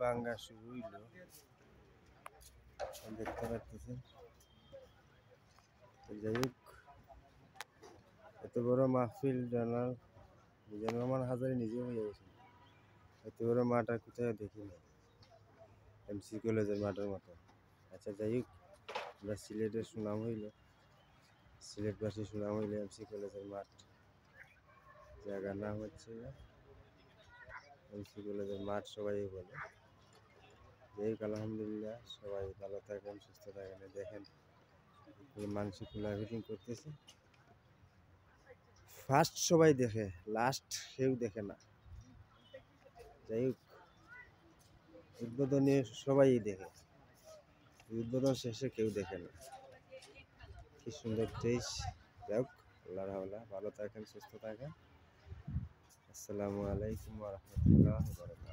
ভাঙ্গা শুরু হইল, দেখতে পাচ্ছেন। যাই হোক, এত বড় মাহফিল জানার মিজানুর রহমান হাজারী নিজেও হয়ে গেছেন। এত বড় মাঠ আর কোথায় দেখিনি, এমসি কলেজের মাঠের মতো। আচ্ছা যাই হোক, আমরা সিলেটের সুনাম হইল, সিলেটবাসী সুনাম হইল এমসি কলেজের মাঠ। জায়গার নাম হচ্ছে এমসি কলেজের মাঠ, সবাই বলে। যাই হোক, আলহামদুলিল্লাহ, সবাই ভালো থাকেন, সুস্থ থাকেন। দেখেন মাংস খোলা ফিটিং করতেছে। ফার্স্ট সবাই দেখে, লাস্ট কেউ দেখে না। যাই হোক, উদ্বোধনী সবাই দেখে, উদ্বোধন শেষে কেউ দেখে না। কি সুন্দর টেস। যাই হোক, আল্লাহর হাওলা, ভালো থাকেন, সুস্থ থাকেন। আসসালামু আলাইকুম ওয়া রাহমাতুল্লাহি ওয়া বারাকাতুহু।